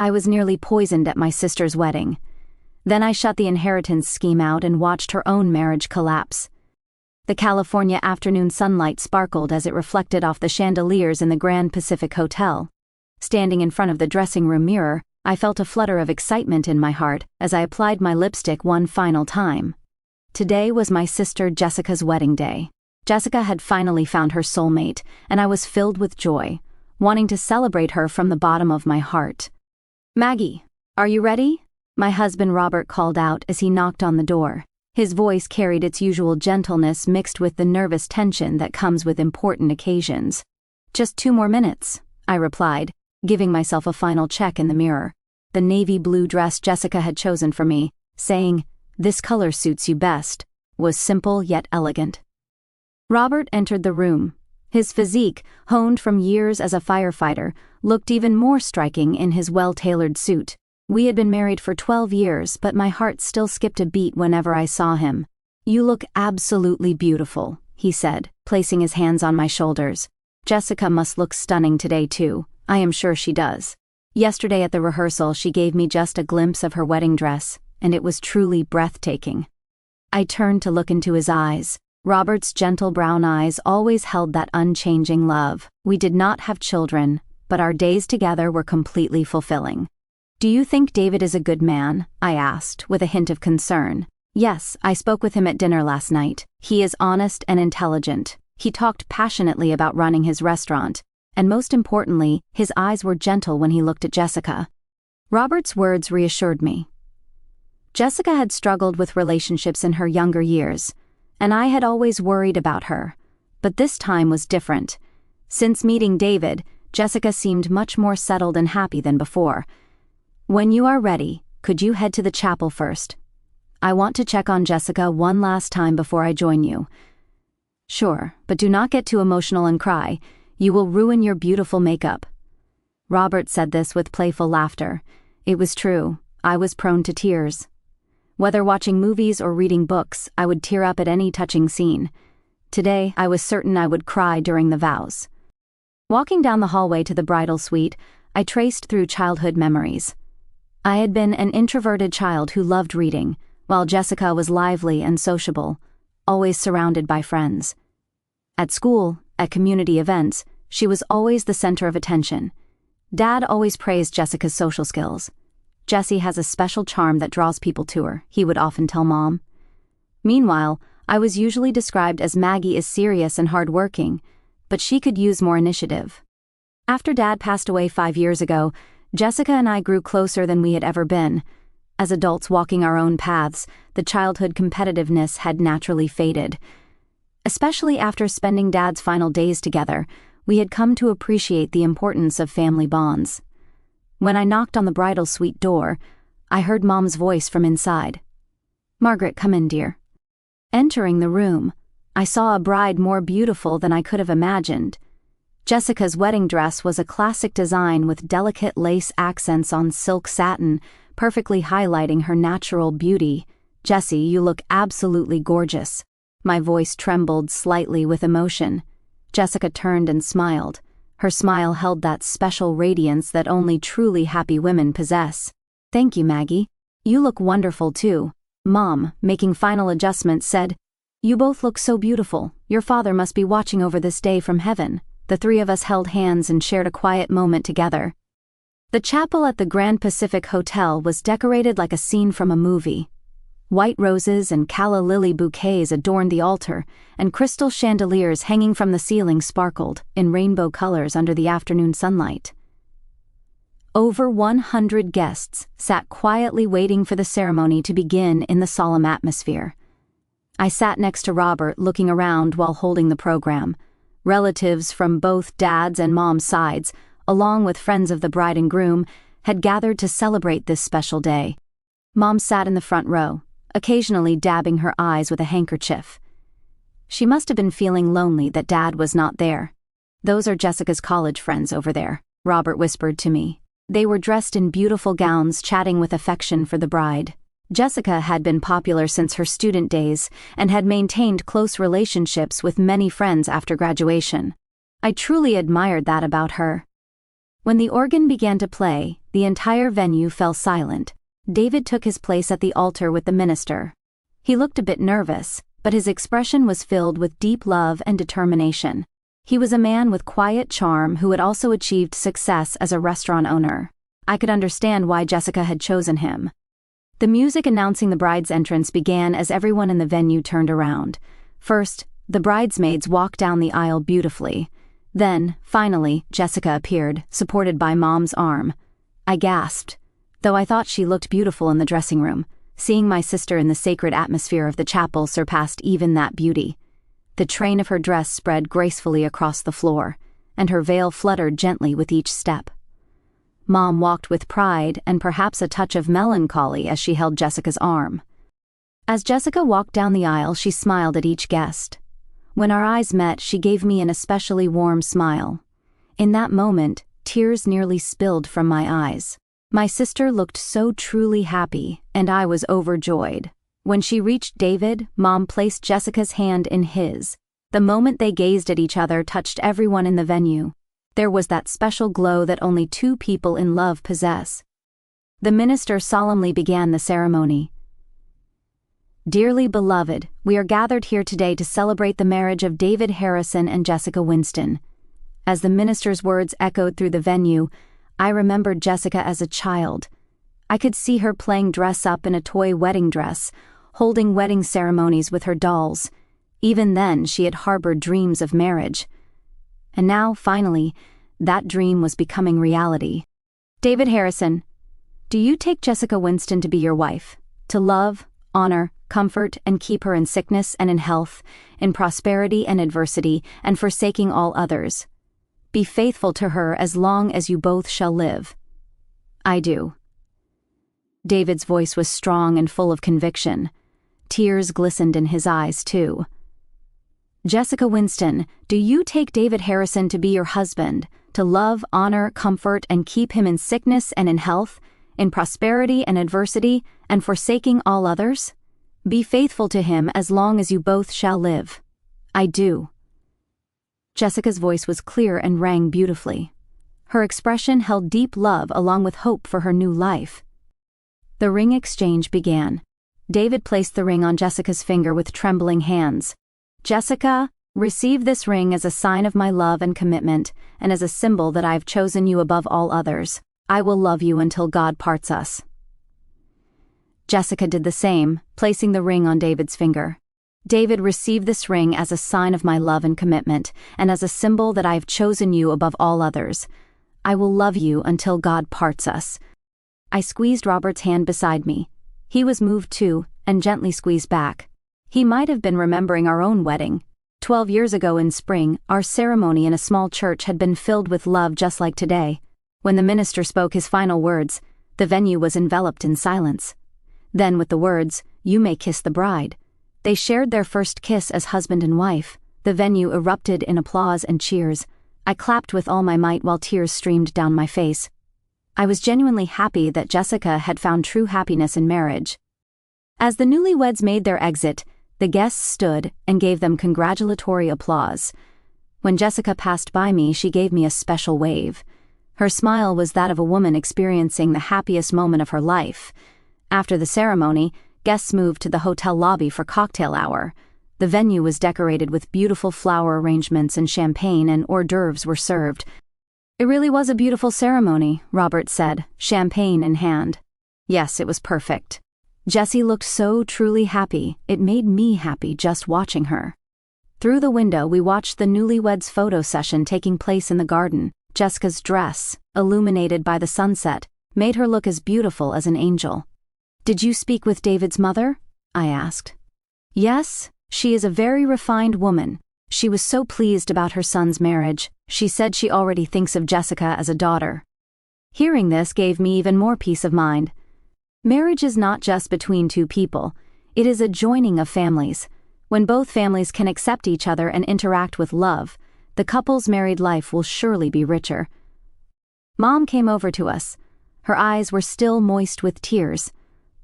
I was nearly poisoned at my sister's wedding. Then I shut the inheritance scheme out and watched her own marriage collapse. The California afternoon sunlight sparkled as it reflected off the chandeliers in the Grand Pacific Hotel. Standing in front of the dressing room mirror, I felt a flutter of excitement in my heart as I applied my lipstick one final time. Today was my sister Jessica's wedding day. Jessica had finally found her soulmate, and I was filled with joy, wanting to celebrate her from the bottom of my heart. "Maggie, are you ready?" My husband Robert called out as he knocked on the door. His voice carried its usual gentleness mixed with the nervous tension that comes with important occasions. "Just 2 more minutes," I replied, giving myself a final check in the mirror. The navy blue dress Jessica had chosen for me, saying, "This color suits you best," was simple yet elegant. Robert entered the room. His physique, honed from years as a firefighter, looked even more striking in his well-tailored suit. We had been married for 12 years, but my heart still skipped a beat whenever I saw him. "You look absolutely beautiful," he said, placing his hands on my shoulders. "Jessica must look stunning today too. I am sure she does. Yesterday at the rehearsal she gave me just a glimpse of her wedding dress, and it was truly breathtaking." I turned to look into his eyes. Robert's gentle brown eyes always held that unchanging love. We did not have children, but our days together were completely fulfilling. "Do you think David is a good man?" I asked, with a hint of concern. "Yes, I spoke with him at dinner last night. He is honest and intelligent. He talked passionately about running his restaurant, and most importantly, his eyes were gentle when he looked at Jessica." Robert's words reassured me. Jessica had struggled with relationships in her younger years, and I had always worried about her. But this time was different. Since meeting David, Jessica seemed much more settled and happy than before. "When you are ready, could you head to the chapel first? I want to check on Jessica one last time before I join you." "Sure, but do not get too emotional and cry. You will ruin your beautiful makeup." Robert said this with playful laughter. It was true. I was prone to tears. Whether watching movies or reading books, I would tear up at any touching scene. Today, I was certain I would cry during the vows. Walking down the hallway to the bridal suite, I traced through childhood memories. I had been an introverted child who loved reading, while Jessica was lively and sociable, always surrounded by friends. At school, at community events, she was always the center of attention. Dad always praised Jessica's social skills. "Jessie has a special charm that draws people to her," he would often tell Mom. Meanwhile, I was usually described as Maggie is serious and hardworking, but she could use more initiative. After Dad passed away 5 years ago, Jessica and I grew closer than we had ever been. As adults walking our own paths, the childhood competitiveness had naturally faded. Especially after spending Dad's final days together, we had come to appreciate the importance of family bonds. When I knocked on the bridal suite door, I heard Mom's voice from inside. "Margaret, come in, dear." Entering the room, I saw a bride more beautiful than I could have imagined. Jessica's wedding dress was a classic design with delicate lace accents on silk satin, perfectly highlighting her natural beauty. "Jessie, you look absolutely gorgeous." My voice trembled slightly with emotion. Jessica turned and smiled. Her smile held that special radiance that only truly happy women possess. "Thank you, Maggie. You look wonderful too." Mom, making final adjustments, said, "You both look so beautiful. Your father must be watching over this day from heaven." The 3 of us held hands and shared a quiet moment together. The chapel at the Grand Pacific Hotel was decorated like a scene from a movie. White roses and calla lily bouquets adorned the altar, and crystal chandeliers hanging from the ceiling sparkled in rainbow colors under the afternoon sunlight. Over 100 guests sat quietly waiting for the ceremony to begin in the solemn atmosphere. I sat next to Robert, looking around while holding the program. Relatives from both Dad's and Mom's sides, along with friends of the bride and groom, had gathered to celebrate this special day. Mom sat in the front row, occasionally dabbing her eyes with a handkerchief. She must have been feeling lonely that Dad was not there. "Those are Jessica's college friends over there," Robert whispered to me. They were dressed in beautiful gowns, chatting with affection for the bride. Jessica had been popular since her student days and had maintained close relationships with many friends after graduation. I truly admired that about her. When the organ began to play, the entire venue fell silent. David took his place at the altar with the minister. He looked a bit nervous, but his expression was filled with deep love and determination. He was a man with quiet charm who had also achieved success as a restaurant owner. I could understand why Jessica had chosen him. The music announcing the bride's entrance began as everyone in the venue turned around. First, the bridesmaids walked down the aisle beautifully. Then, finally, Jessica appeared, supported by Mom's arm. I gasped, though I thought she looked beautiful in the dressing room. Seeing my sister in the sacred atmosphere of the chapel surpassed even that beauty. The train of her dress spread gracefully across the floor, and her veil fluttered gently with each step. Mom walked with pride and perhaps a touch of melancholy as she held Jessica's arm. As Jessica walked down the aisle, she smiled at each guest. When our eyes met, she gave me an especially warm smile. In that moment, tears nearly spilled from my eyes. My sister looked so truly happy, and I was overjoyed. When she reached David, Mom placed Jessica's hand in his. The moment they gazed at each other touched everyone in the venue. There was that special glow that only two people in love possess. The minister solemnly began the ceremony. Dearly beloved, we are gathered here today to celebrate the marriage of David Harrison and Jessica Winston. As the minister's words echoed through the venue, I remembered Jessica as a child. I could see her playing dress-up in a toy wedding dress, holding wedding ceremonies with her dolls. Even then, she had harbored dreams of marriage. And now, finally, that dream was becoming reality. David Harrison, do you take Jessica Winston to be your wife, to love, honor, comfort, and keep her in sickness and in health, in prosperity and adversity, and forsaking all others? Be faithful to her as long as you both shall live. I do. David's voice was strong and full of conviction. Tears glistened in his eyes, too. Jessica Winston, do you take David Harrison to be your husband, to love, honor, comfort, and keep him in sickness and in health, in prosperity and adversity, and forsaking all others? Be faithful to him as long as you both shall live. I do. Jessica's voice was clear and rang beautifully. Her expression held deep love along with hope for her new life. The ring exchange began. David placed the ring on Jessica's finger with trembling hands. Jessica, receive this ring as a sign of my love and commitment, and as a symbol that I have chosen you above all others. I will love you until God parts us. Jessica did the same, placing the ring on David's finger. David, receive this ring as a sign of my love and commitment, and as a symbol that I have chosen you above all others. I will love you until God parts us. I squeezed Robert's hand beside me. He was moved too, and gently squeezed back. He might have been remembering our own wedding. 12 years ago in spring, our ceremony in a small church had been filled with love just like today. When the minister spoke his final words, the venue was enveloped in silence. Then with the words, "You may kiss the bride," they shared their first kiss as husband and wife. The venue erupted in applause and cheers. I clapped with all my might while tears streamed down my face. I was genuinely happy that Jessica had found true happiness in marriage. As the newlyweds made their exit, the guests stood and gave them congratulatory applause. When Jessica passed by me, she gave me a special wave. Her smile was that of a woman experiencing the happiest moment of her life. After the ceremony, guests moved to the hotel lobby for cocktail hour. The venue was decorated with beautiful flower arrangements and champagne, and hors d'oeuvres were served. It really was a beautiful ceremony, Robert said, champagne in hand. Yes, it was perfect. Jessie looked so truly happy, it made me happy just watching her. Through the window, we watched the newlyweds' photo session taking place in the garden. Jessica's dress, illuminated by the sunset, made her look as beautiful as an angel. Did you speak with David's mother? I asked. Yes, she is a very refined woman. She was so pleased about her son's marriage. She said she already thinks of Jessica as a daughter. Hearing this gave me even more peace of mind. Marriage is not just between two people. It is a joining of families. When both families can accept each other and interact with love, the couple's married life will surely be richer. Mom came over to us. Her eyes were still moist with tears.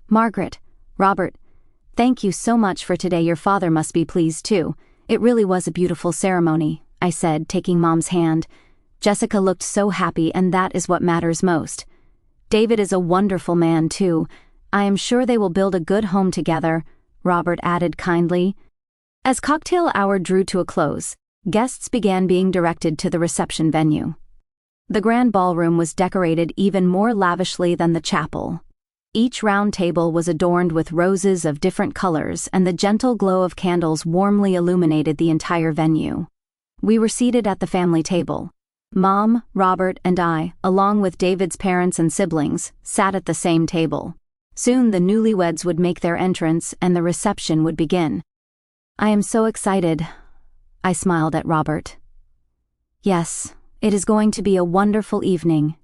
Margaret, Robert, thank you so much for today. Your father must be pleased too. It really was a beautiful ceremony, I said, taking Mom's hand. Jessica looked so happy, and that is what matters most. David is a wonderful man, too. I am sure they will build a good home together, Robert added kindly. As cocktail hour drew to a close, guests began being directed to the reception venue. The grand ballroom was decorated even more lavishly than the chapel. Each round table was adorned with roses of different colors, and the gentle glow of candles warmly illuminated the entire venue. We were seated at the family table. Mom, Robert, and I, along with David's parents and siblings, sat at the same table. Soon the newlyweds would make their entrance and the reception would begin. I am so excited, I smiled at Robert. Yes, it is going to be a wonderful evening,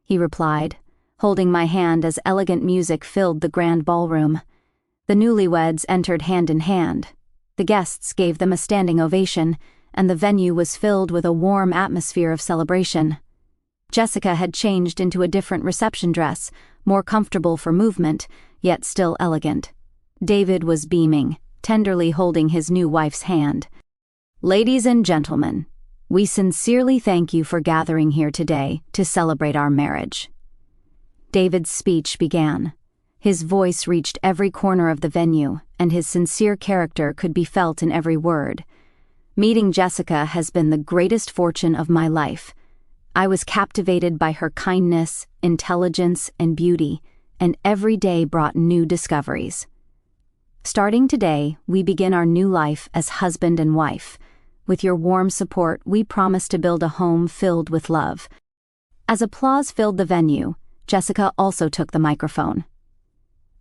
he replied, holding my hand as elegant music filled the grand ballroom. The newlyweds entered hand in hand. The guests gave them a standing ovation, and the venue was filled with a warm atmosphere of celebration. Jessica had changed into a different reception dress, more comfortable for movement, yet still elegant. David was beaming, tenderly holding his new wife's hand. Ladies and gentlemen, we sincerely thank you for gathering here today to celebrate our marriage. David's speech began. His voice reached every corner of the venue, and his sincere character could be felt in every word. Meeting Jessica has been the greatest fortune of my life. I was captivated by her kindness, intelligence, and beauty, and every day brought new discoveries. Starting today, we begin our new life as husband and wife. With your warm support, we promise to build a home filled with love. As applause filled the venue, Jessica also took the microphone.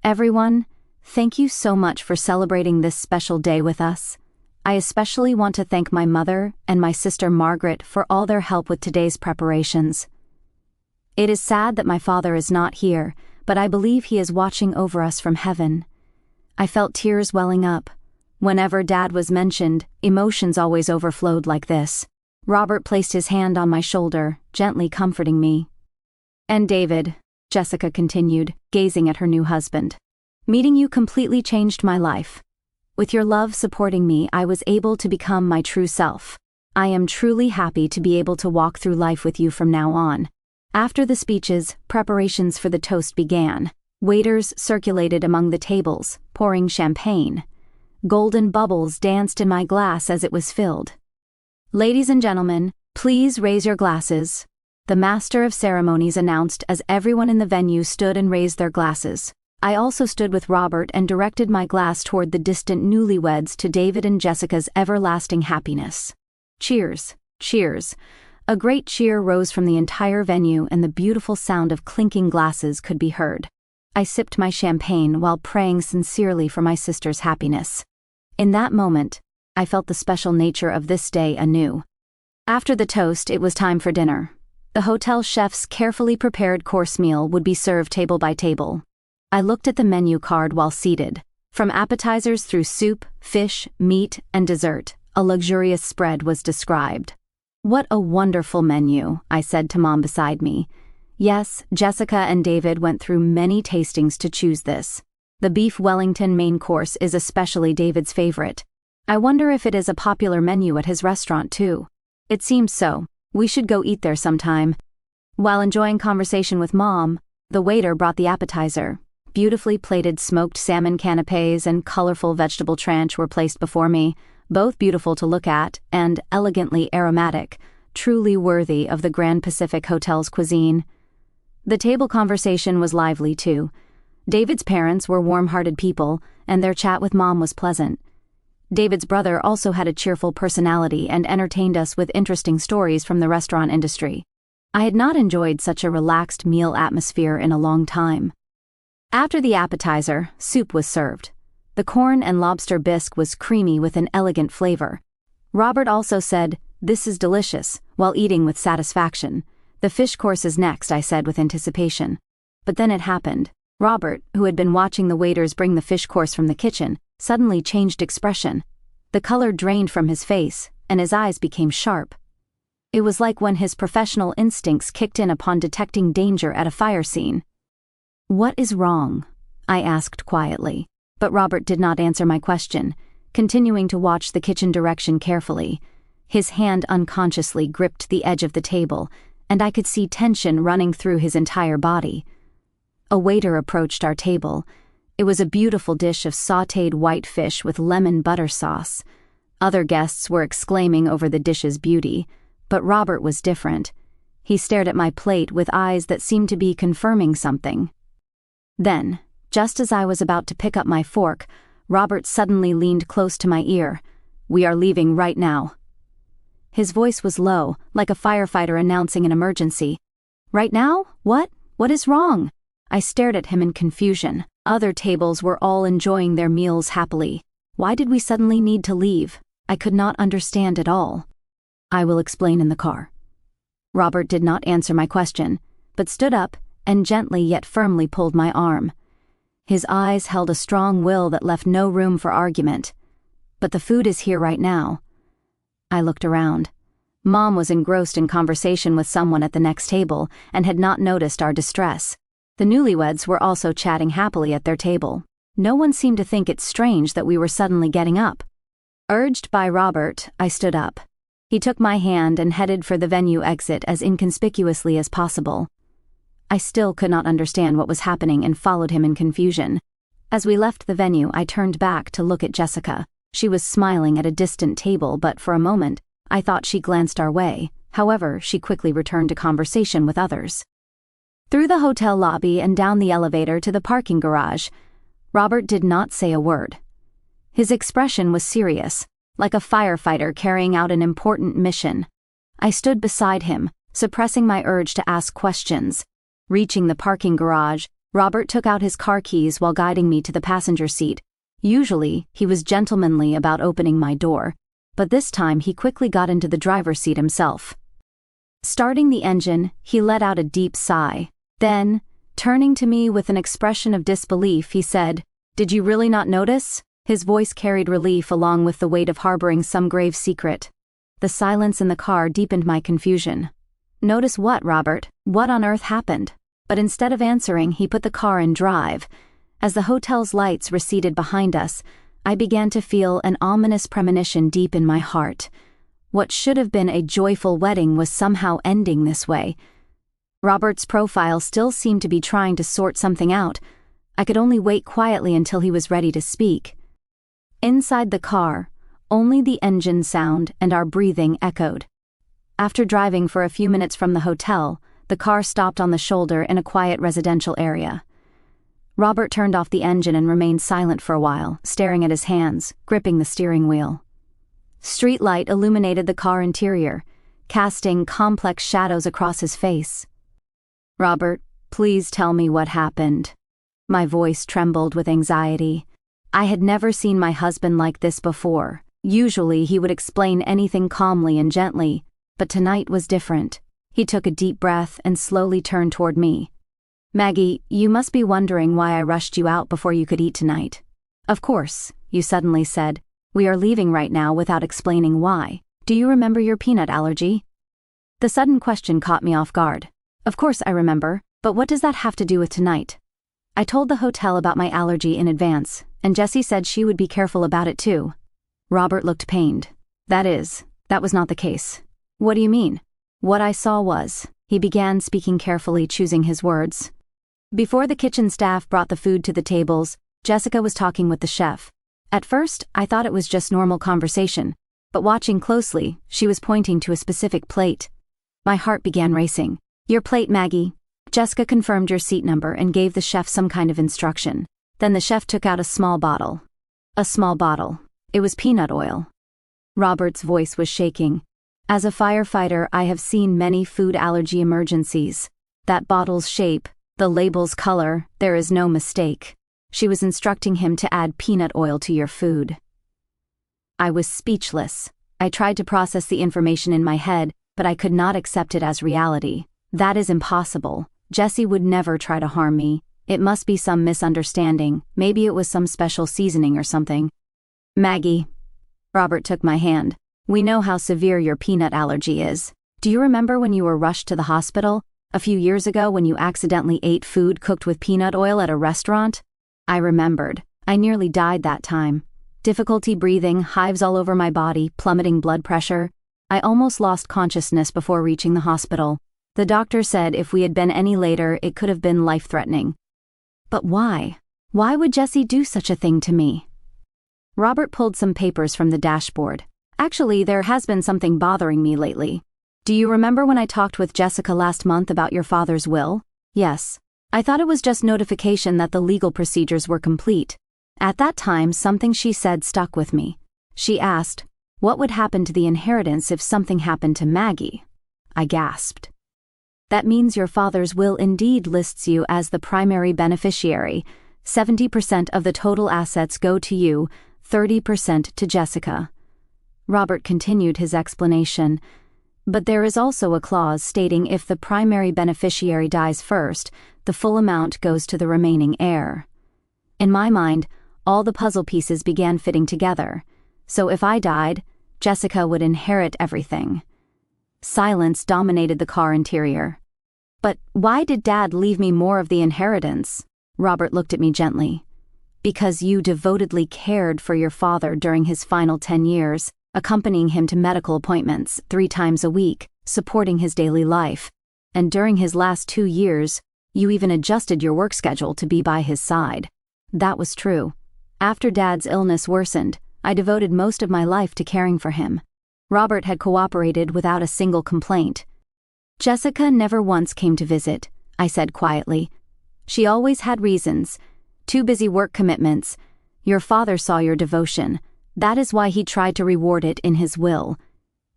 Everyone, thank you so much for celebrating this special day with us. I especially want to thank my mother and my sister Margaret for all their help with today's preparations. It is sad that my father is not here, but I believe he is watching over us from heaven. I felt tears welling up. Whenever Dad was mentioned, emotions always overflowed like this. Robert placed his hand on my shoulder, gently comforting me. And David, Jessica continued, gazing at her new husband. Meeting you completely changed my life. With your love supporting me, I was able to become my true self. I am truly happy to be able to walk through life with you from now on. After the speeches, preparations for the toast began. Waiters circulated among the tables, pouring champagne. Golden bubbles danced in my glass as it was filled. Ladies and gentlemen, please raise your glasses, the master of ceremonies announced as everyone in the venue stood and raised their glasses. I also stood with Robert and directed my glass toward the distant newlyweds to David and Jessica's everlasting happiness. Cheers, cheers. A great cheer rose from the entire venue, and the beautiful sound of clinking glasses could be heard. I sipped my champagne while praying sincerely for my sister's happiness. In that moment, I felt the special nature of this day anew. After the toast, it was time for dinner. The hotel chef's carefully prepared course meal would be served table by table. I looked at the menu card while seated. From appetizers through soup, fish, meat, and dessert, a luxurious spread was described. What a wonderful menu, I said to Mom beside me. Yes, Jessica and David went through many tastings to choose this. The beef Wellington main course is especially David's favorite. I wonder if it is a popular menu at his restaurant too. It seems so. We should go eat there sometime. While enjoying conversation with Mom, the waiter brought the appetizer. Beautifully plated smoked salmon canapés and colorful vegetable tranche were placed before me, both beautiful to look at and elegantly aromatic, truly worthy of the Grand Pacific Hotel's cuisine. The table conversation was lively too. David's parents were warm-hearted people, and their chat with Mom was pleasant. David's brother also had a cheerful personality and entertained us with interesting stories from the restaurant industry. I had not enjoyed such a relaxed meal atmosphere in a long time. After the appetizer, soup was served. The corn and lobster bisque was creamy with an elegant flavor. Robert also said, "This is delicious," while eating with satisfaction. "The fish course is next," I said with anticipation. But then it happened. Robert, who had been watching the waiters bring the fish course from the kitchen, suddenly changed expression. The color drained from his face, and his eyes became sharp. It was like when his professional instincts kicked in upon detecting danger at a fire scene. "What is wrong?" I asked quietly, but Robert did not answer my question, continuing to watch the kitchen direction carefully. His hand unconsciously gripped the edge of the table, and I could see tension running through his entire body. A waiter approached our table. It was a beautiful dish of sautéed white fish with lemon butter sauce. Other guests were exclaiming over the dish's beauty, but Robert was different. He stared at my plate with eyes that seemed to be confirming something. Then, just as I was about to pick up my fork, Robert suddenly leaned close to my ear. "We are leaving right now." His voice was low, like a firefighter announcing an emergency. "Right now? What? What is wrong?" I stared at him in confusion. Other tables were all enjoying their meals happily. Why did we suddenly need to leave? I could not understand at all. "I will explain in the car." Robert did not answer my question, but stood up and gently yet firmly pulled my arm. His eyes held a strong will that left no room for argument. "But the food is here right now." I looked around. Mom was engrossed in conversation with someone at the next table and had not noticed our distress. The newlyweds were also chatting happily at their table. No one seemed to think it strange that we were suddenly getting up. Urged by Robert, I stood up. He took my hand and headed for the venue exit as inconspicuously as possible. I still could not understand what was happening and followed him in confusion. As we left the venue, I turned back to look at Jessica. She was smiling at a distant table, but for a moment, I thought she glanced our way. However, she quickly returned to conversation with others. Through the hotel lobby and down the elevator to the parking garage, Robert did not say a word. His expression was serious, like a firefighter carrying out an important mission. I stood beside him, suppressing my urge to ask questions. Reaching the parking garage, Robert took out his car keys while guiding me to the passenger seat. Usually, he was gentlemanly about opening my door, but this time he quickly got into the driver's seat himself. Starting the engine, he let out a deep sigh. Then, turning to me with an expression of disbelief, he said, "Did you really not notice?" His voice carried relief along with the weight of harboring some grave secret. The silence in the car deepened my confusion. "Notice what, Robert? What on earth happened?" But instead of answering, he put the car in drive. As the hotel's lights receded behind us, I began to feel an ominous premonition deep in my heart. What should have been a joyful wedding was somehow ending this way. Robert's profile still seemed to be trying to sort something out. I could only wait quietly until he was ready to speak. Inside the car, only the engine sound and our breathing echoed. After driving for a few minutes from the hotel, the car stopped on the shoulder in a quiet residential area. Robert turned off the engine and remained silent for a while, staring at his hands, gripping the steering wheel. Street light illuminated the car interior, casting complex shadows across his face. "Robert, please tell me what happened." My voice trembled with anxiety. I had never seen my husband like this before. Usually he would explain anything calmly and gently, but tonight was different. He took a deep breath and slowly turned toward me. "Maggie, you must be wondering why I rushed you out before you could eat tonight." "Of course," you suddenly said. "We are leaving right now without explaining why. Do you remember your peanut allergy?" The sudden question caught me off guard. Of course I remember, but what does that have to do with tonight? I told the hotel about my allergy in advance, and Jessie said she would be careful about it too. Robert looked pained. That was not the case." "What do you mean?" "What I saw was," he began, speaking carefully, choosing his words. "Before the kitchen staff brought the food to the tables, Jessica was talking with the chef. At first, I thought it was just normal conversation, but watching closely, she was pointing to a specific plate. My heart began racing. "Your plate, Maggie." Jessica confirmed your seat number and gave the chef some kind of instruction. Then the chef took out a small bottle. A small bottle. It was peanut oil. Robert's voice was shaking. "As a firefighter, I have seen many food allergy emergencies. That bottle's shape, the label's color, there is no mistake. She was instructing him to add peanut oil to your food." I was speechless. I tried to process the information in my head, but I could not accept it as reality. That is impossible. Jessie would never try to harm me. It must be some misunderstanding. Maybe it was some special seasoning or something. "Maggie." Robert took my hand. "We know how severe your peanut allergy is. Do you remember when you were rushed to the hospital? A few years ago when you accidentally ate food cooked with peanut oil at a restaurant?" I remembered. I nearly died that time. Difficulty breathing, hives all over my body, plummeting blood pressure. I almost lost consciousness before reaching the hospital. The doctor said if we had been any later, it could have been life-threatening. But why? Why would Jesse do such a thing to me? Robert pulled some papers from the dashboard. Actually, there has been something bothering me lately. Do you remember when I talked with Jessica last month about your father's will? Yes. I thought it was just notification that the legal procedures were complete. At that time, something she said stuck with me. She asked, what would happen to the inheritance if something happened to Maggie? I gasped. That means your father's will indeed lists you as the primary beneficiary. 70% of the total assets go to you, 30% to Jessica. Robert continued his explanation. But there is also a clause stating if the primary beneficiary dies first, the full amount goes to the remaining heir. In my mind, all the puzzle pieces began fitting together. So if I died, Jessica would inherit everything. Silence dominated the car interior. But why did Dad leave me more of the inheritance? Robert looked at me gently. Because you devotedly cared for your father during his final 10 years, accompanying him to medical appointments 3 times a week, supporting his daily life. And during his last 2 years, you even adjusted your work schedule to be by his side. That was true. After Dad's illness worsened, I devoted most of my life to caring for him. Robert had cooperated without a single complaint. Jessica never once came to visit, I said quietly. She always had reasons. Too busy work commitments. Your father saw your devotion. That is why he tried to reward it in his will.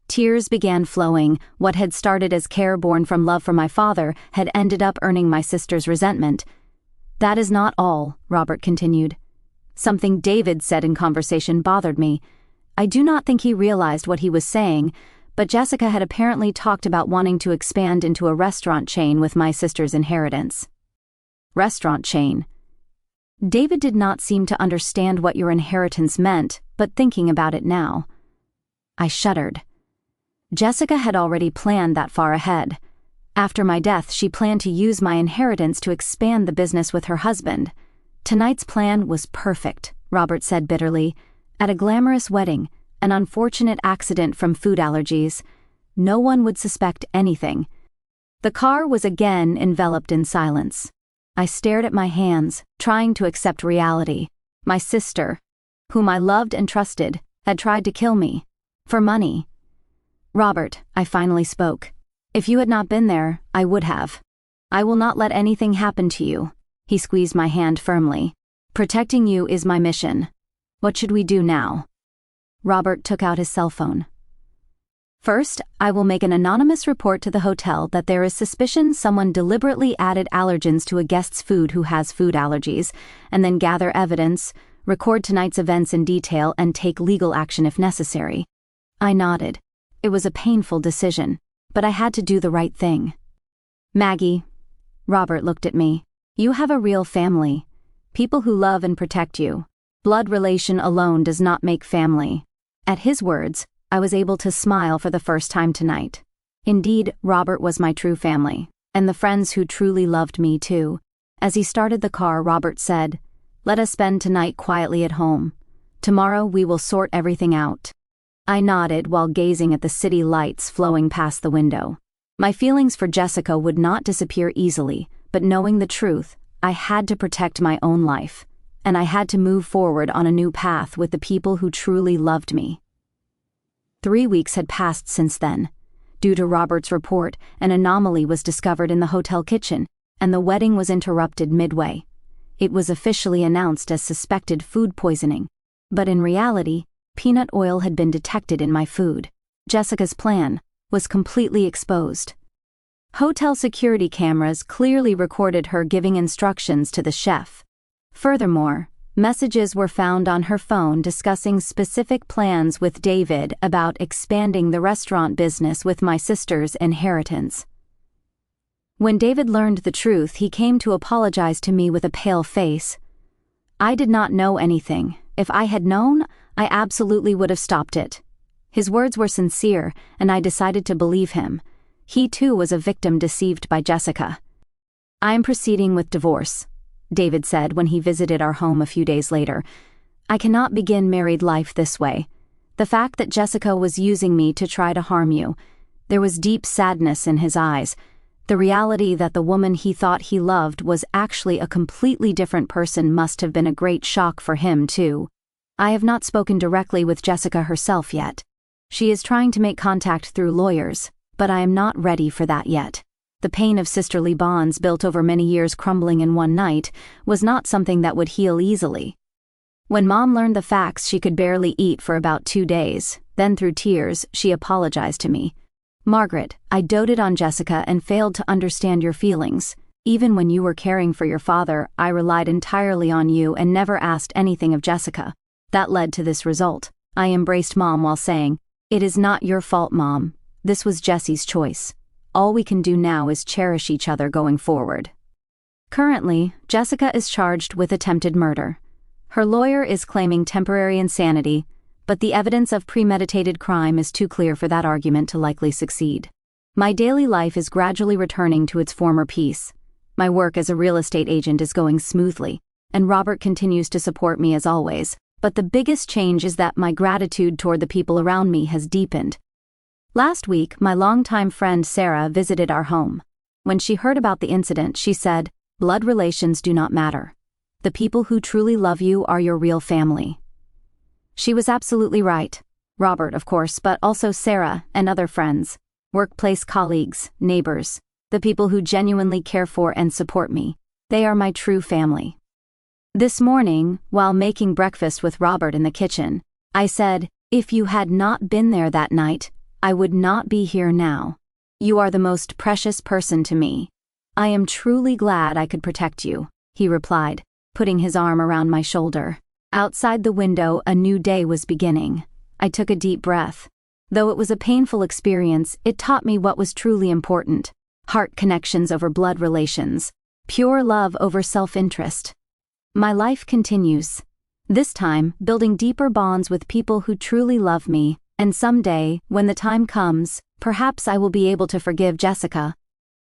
Tears began flowing. What had started as care born from love for my father had ended up earning my sister's resentment. That is not all, Robert continued. Something David said in conversation bothered me. I do not think he realized what he was saying, but Jessica had apparently talked about wanting to expand into a restaurant chain with my sister's inheritance. Restaurant chain. David did not seem to understand what your inheritance meant, but thinking about it now. I shuddered. Jessica had already planned that far ahead. After my death, she planned to use my inheritance to expand the business with her husband. Tonight's plan was perfect, Robert said bitterly. At a glamorous wedding, an unfortunate accident from food allergies. No one would suspect anything. The car was again enveloped in silence. I stared at my hands, trying to accept reality. My sister, whom I loved and trusted, had tried to kill me. For money. Robert, I finally spoke. If you had not been there, I would have. I will not let anything happen to you. He squeezed my hand firmly. Protecting you is my mission. What should we do now? Robert took out his cell phone. First, I will make an anonymous report to the hotel that there is suspicion someone deliberately added allergens to a guest's food who has food allergies, and then gather evidence, record tonight's events in detail, and take legal action if necessary. I nodded. It was a painful decision, but I had to do the right thing. Maggie, Robert looked at me. You have a real family. People who love and protect you. Blood relation alone does not make family. At his words, I was able to smile for the first time tonight. Indeed, Robert was my true family, and the friends who truly loved me too. As he started the car, Robert said, "Let us spend tonight quietly at home. Tomorrow we will sort everything out." I nodded while gazing at the city lights flowing past the window. My feelings for Jessica would not disappear easily, but knowing the truth, I had to protect my own life, and I had to move forward on a new path with the people who truly loved me. 3 weeks had passed since then. Due to Robert's report, an anomaly was discovered in the hotel kitchen, and the wedding was interrupted midway. It was officially announced as suspected food poisoning, but in reality, peanut oil had been detected in my food. Jessica's plan was completely exposed. Hotel security cameras clearly recorded her giving instructions to the chef. Furthermore, messages were found on her phone discussing specific plans with David about expanding the restaurant business with my sister's inheritance. When David learned the truth, he came to apologize to me with a pale face. I did not know anything. If I had known, I absolutely would have stopped it. His words were sincere, and I decided to believe him. He too was a victim deceived by Jessica. "I am proceeding with divorce," David said when he visited our home a few days later. "I cannot begin married life this way. The fact that Jessica was using me to try to harm you. There was deep sadness in his eyes. The reality that the woman he thought he loved was actually a completely different person must have been a great shock for him, too. I have not spoken directly with Jessica herself yet. She is trying to make contact through lawyers, but I am not ready for that yet. The pain of sisterly bonds built over many years crumbling in one night was not something that would heal easily. When Mom learned the facts, she could barely eat for about 2 days. Then through tears, she apologized to me. "Margaret, I doted on Jessica and failed to understand your feelings. Even when you were caring for your father, I relied entirely on you and never asked anything of Jessica. That led to this result." I embraced Mom while saying, "It is not your fault, Mom. This was Jesse's choice. All we can do now is cherish each other going forward." Currently, Jessica is charged with attempted murder. Her lawyer is claiming temporary insanity, but the evidence of premeditated crime is too clear for that argument to likely succeed. My daily life is gradually returning to its former peace. My work as a real estate agent is going smoothly, and Robert continues to support me as always, but the biggest change is that my gratitude toward the people around me has deepened. Last week, my longtime friend Sarah visited our home. When she heard about the incident, she said, "Blood relations do not matter. The people who truly love you are your real family." She was absolutely right. Robert, of course, but also Sarah and other friends, workplace colleagues, neighbors, the people who genuinely care for and support me. They are my true family. This morning, while making breakfast with Robert in the kitchen, I said, "If you had not been there that night, I would not be here now. You are the most precious person to me. I am truly glad I could protect you," he replied, putting his arm around my shoulder. Outside the window, a new day was beginning. I took a deep breath. Though it was a painful experience, it taught me what was truly important: heart connections over blood relations, pure love over self-interest. My life continues. This time, building deeper bonds with people who truly love me, and someday, when the time comes, perhaps I will be able to forgive Jessica.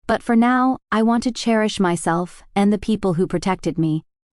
But for now, I want to cherish myself and the people who protected me,